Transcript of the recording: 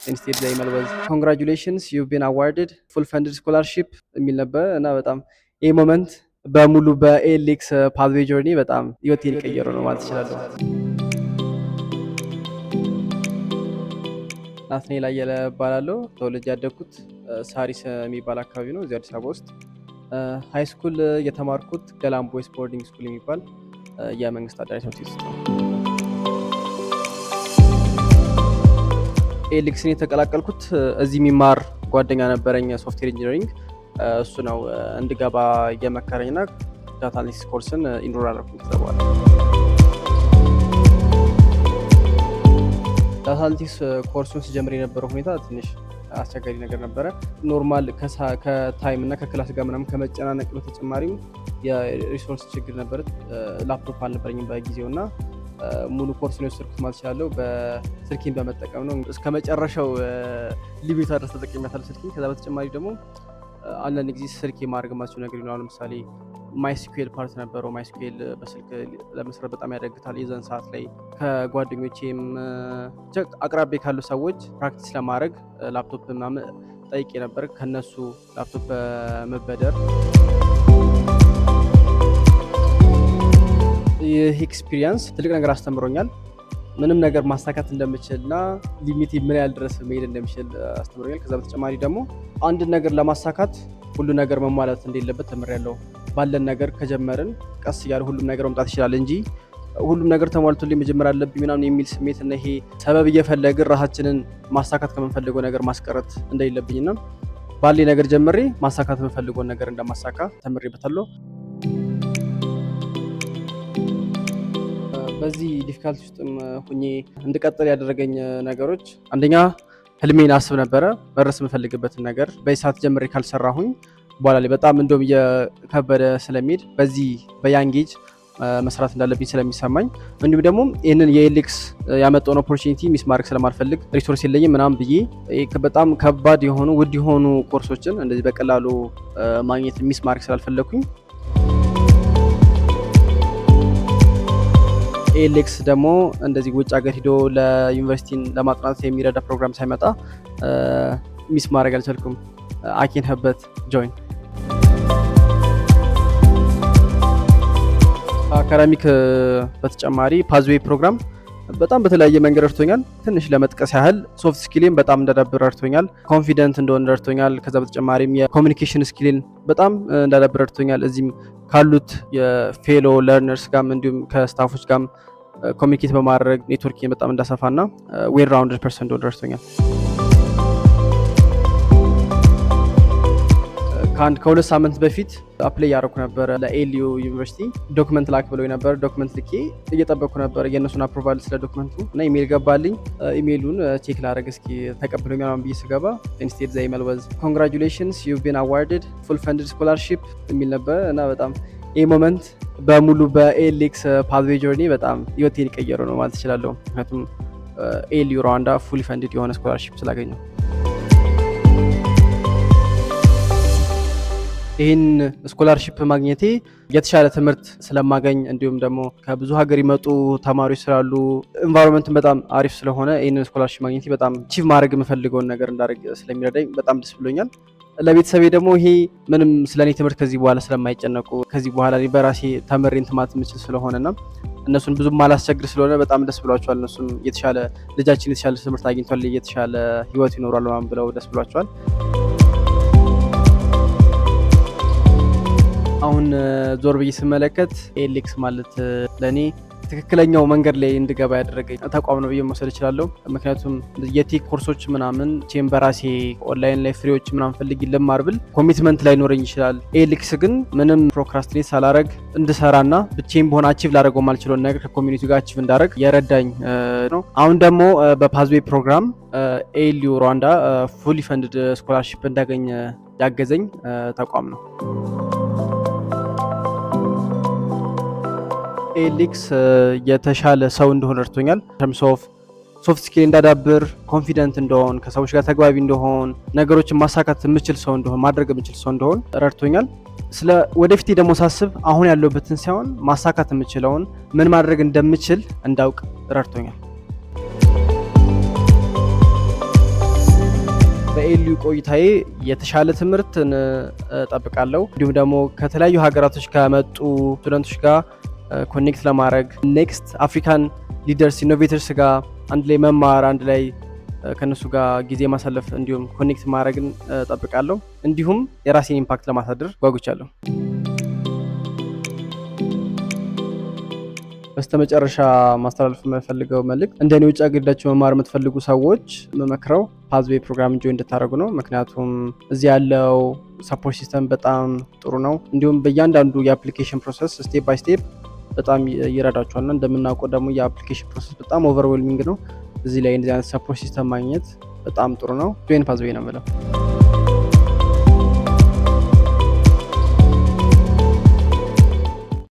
instead the email was congratulations you've been awarded full funded scholarship የሚል ነበር እና በጣም ይህ ሞመንት በሙሉ በኤሌክስ ፓዝዌይ ጆርኒ በጣም ህይወቴን የቀየረው ነው ማለት እችላለሁ። ናትናኤል አየለ እባላለሁ። ተወልጄ ያደግኩት ሳሪስ የሚባል አካባቢ ነው እዚህ አዲስ አበባ ውስጥ። ሃይ ስኩል የተማርኩት ገላን ቦይስ ቦርዲንግ ስኩል የሚባል የመንግስት አዳሪ ትምህርት ቤት ውስጥ ነው። ኤሌክስን የተቀላቀልኩት እዚህ የሚማር ጓደኛ ነበረኝ ሶፍትዌር ኢንጂነሪንግ፣ እሱ ነው እንድገባ እየመከረኝና ዳታ አናሊሲስ ኮርስን ኢንሮል አደረኩኝ። ተባለ ዳታ አናሊሲስ ኮርሱን ስጀምር የነበረው ሁኔታ ትንሽ አስቸጋሪ ነገር ነበረ። ኖርማል ከታይም እና ከክላስ ጋር ምናምን ከመጨናነቅ በተጨማሪም የሪሶርስ ችግር ነበር። ላፕቶፕ አልነበረኝም በጊዜው እና ሙሉ ኮርስ ነው የወሰድኩት ማለት እችላለሁ። በስልኬን በመጠቀም ነው እስከ መጨረሻው ሊሚት ድረስ ተጠቅሜያለሁ ስልኬን። ከዛ በተጨማሪ ደግሞ አንዳንድ ጊዜ ስልኬ ማድረግ ማስቸው ነገር ይኖራል። ለምሳሌ ማይስኩኤል ፓርት ነበረው። ማይስኩኤል በስልክ ለመስራት በጣም ያደግታል። የዛን ሰዓት ላይ ከጓደኞቼም አቅራቢ ካሉ ሰዎች ፕራክቲስ ለማድረግ ላፕቶፕ ምናምን ጠይቄ ነበር። ከነሱ ላፕቶፕ በመበደር ይህ ኤክስፒሪየንስ ትልቅ ነገር አስተምሮኛል። ምንም ነገር ማሳካት እንደምችል እና ሊሚት ምን ያህል ድረስ መሄድ እንደምችል አስተምሮኛል። ከዛ በተጨማሪ ደግሞ አንድን ነገር ለማሳካት ሁሉ ነገር መሟላት እንደሌለበት ተምሬያለሁ። ባለን ነገር ከጀመርን ቀስ እያለ ሁሉም ነገር መምጣት ይችላል እንጂ ሁሉም ነገር ተሟልቶልኝ መጀመር አለብኝ ምናምን የሚል ስሜት እና ይሄ ሰበብ እየፈለግን ራሳችንን ማሳካት ከምንፈልገው ነገር ማስቀረት እንደሌለብኝና ባለኝ ነገር ጀምሬ ማሳካት የምፈልገውን ነገር እንደማሳካ ተምሬበታለሁ። በዚህ ዲፊካልቲ ውስጥም ሁኜ እንድቀጥል ያደረገኝ ነገሮች አንደኛ ህልሜን አስብ ነበረ። መድረስ የምፈልግበትን ነገር በዚህ ሰዓት ጀምሬ ካልሰራሁኝ በኋላ ላይ በጣም እንደውም እየከበደ ስለሚሄድ በዚህ በያንግ ኤጅ መስራት እንዳለብኝ ስለሚሰማኝ፣ እንዲሁም ደግሞ ይህንን የኤሌክስ ያመጣውን ኦፖርቹኒቲ ሚስ ማድረግ ስለማልፈልግ ሪሶርስ የለኝም ምናምን ብዬ በጣም ከባድ የሆኑ ውድ የሆኑ ኮርሶችን እንደዚህ በቀላሉ ማግኘት ሚስ ማድረግ ስላልፈለግኩኝ ኤሌክስ ደግሞ እንደዚህ ውጭ ሀገር ሂዶ ለዩኒቨርሲቲን ለማጥናት የሚረዳ ፕሮግራም ሳይመጣ ሚስ ማድረግ አልቻልኩም። አኬን ሀበት ጆይን አካዳሚክ በተጨማሪ ፓዝዌይ ፕሮግራም በጣም በተለያየ መንገድ ረድቶኛል። ትንሽ ለመጥቀስ ያህል ሶፍት ስኪሌን በጣም እንዳዳብር ረድቶኛል። ኮንፊደንት እንደሆነ ረድቶኛል። ከዛ በተጨማሪም የኮሚኒኬሽን ስኪሌን በጣም እንዳዳብር ረድቶኛል። እዚህም ካሉት የፌሎ ለርነርስ ጋም እንዲሁም ከስታፎች ጋም ኮሚኒኬት በማድረግ ኔትወርኪን በጣም እንዳሰፋና ዌል ራውንድድ ፐርሰን እንደሆነ ረድቶኛል። ከሁለት ሳምንት በፊት አፕላይ ያደረኩ ነበር ለኤልዩ ዩኒቨርሲቲ። ዶክመንት ላክ ብለው ነበር። ዶክመንት ልኬ እየጠበቅኩ ነበር የእነሱን አፕሮቫል ስለ ዶክመንቱ እና ኢሜል ገባልኝ። ኢሜሉን ቼክ ላደረግ እስኪ ተቀብሎኛል ምናምን ብዬ ስገባ ኢንስቴድ ዘ ኢሜል ዋዝ ኮንግራቹሌሽንስ ዩቭ ቢን አዋርድድ ፉል ፈንድድ ስኮላርሺፕ የሚል ነበር እና በጣም ይህ ሞመንት በሙሉ በኤሌክስ ፓዝዌይ ጆርኒ በጣም ህይወቴን የቀየረው ነው ማለት እችላለሁ። ምክንያቱም ኤልዩ ሩዋንዳ ፉሊ ፈንድድ የሆነ ስኮላርሺፕ ስላገኘው ይህን ስኮላርሺፕ ማግኘቴ የተሻለ ትምህርት ስለማገኝ እንዲሁም ደግሞ ከብዙ ሀገር የመጡ ተማሪዎች ስላሉ ኤንቫይሮንመንትን በጣም አሪፍ ስለሆነ ይህንን ስኮላርሺፕ ማግኘቴ በጣም አቺቭ ማድረግ የምፈልገውን ነገር እንዳደርግ ስለሚረዳኝ በጣም ደስ ብሎኛል። ለቤተሰቤ ደግሞ ይሄ ምንም ስለኔ ትምህርት ከዚህ በኋላ ስለማይጨነቁ ከዚህ በኋላ በራሴ ተምሬ እንትማት የምችል ስለሆነና እነሱን ብዙም ማላስቸግር ስለሆነ በጣም ደስ ብሏቸዋል። እነሱም የተሻለ ልጃችን የተሻለ ትምህርት አግኝቷል፣ የተሻለ ህይወት ይኖራል ምናምን ብለው ደስ ብሏቸዋል። አሁን ዞር ብዬ ስመለከት ኤሌክስ ማለት ለእኔ ትክክለኛው መንገድ ላይ እንድገባ ያደረገኝ ተቋም ነው ብዬ መውሰድ እችላለሁ። ምክንያቱም የቴክ ኮርሶች ምናምን ቼም በራሴ ኦንላይን ላይ ፍሬዎች ምናምን ፈልግ ልማር ብል ኮሚትመንት ላይኖረኝ ይችላል። ኤሌክስ ግን ምንም ፕሮክራስቲኔት ሳላረግ እንድሰራና ብቻዬን በሆነ አቺቭ ላደረገው ማልችለውን ነገር ከኮሚኒቲ ጋር አቺቭ እንዳደረግ የረዳኝ ነው። አሁን ደግሞ በፓዝዌይ ፕሮግራም ኤልዩ ሩዋንዳ ፉሊ ፈንድድ ስኮላርሺፕ እንዳገኝ ያገዘኝ ተቋም ነው። ኤሌክስ የተሻለ ሰው እንደሆነ ረድቶኛል። ተርምስ ኦፍ ሶፍት ስኪል እንዳዳብር፣ ኮንፊደንት እንደሆን፣ ከሰዎች ጋር ተግባቢ እንደሆን፣ ነገሮችን ማሳካት የምችል ሰው እንደሆን፣ ማድረግ የምችል ሰው እንደሆን ረድቶኛል። ስለ ወደፊት ደግሞ ሳስብ አሁን ያለሁበትን ሳይሆን ማሳካት የምችለውን ምን ማድረግ እንደምችል እንዳውቅ ረድቶኛል። በኤልዩ ቆይታዬ የተሻለ ትምህርትን እጠብቃለሁ። እንዲሁም ደግሞ ከተለያዩ ሀገራቶች ከመጡ ስቱደንቶች ጋር ኮኔክት ለማድረግ ኔክስት አፍሪካን ሊደርስ ኢኖቬተርስ ጋር አንድ ላይ መማር፣ አንድ ላይ ከነሱ ጋር ጊዜ ማሳለፍ እንዲሁም ኮኔክት ማድረግን እጠብቃለሁ። እንዲሁም የራሴን ኢምፓክት ለማሳደር ጓጉቻለሁ። በስተመጨረሻ ማስተላለፍ የምፈልገው መልእክት እንደኔ ውጭ ሀገር ሄዳችሁ መማር የምትፈልጉ ሰዎች የምመክረው ፓዝዌይ ፕሮግራም ጆይን እንድታደርጉ ነው። ምክንያቱም እዚህ ያለው ሰፖርት ሲስተም በጣም ጥሩ ነው። እንዲሁም በእያንዳንዱ የአፕሊኬሽን ፕሮሰስ ስቴፕ ባይ ስቴፕ በጣም ይረዳችኋልና እንደምናውቀው ደግሞ የአፕሊኬሽን ፕሮሰስ በጣም ኦቨርዌልሚንግ ነው። እዚህ ላይ እንደዚህ አይነት ሰፖርት ሲስተም ማግኘት በጣም ጥሩ ነው። ጆይን ፓዝዌይ ነው የምለው።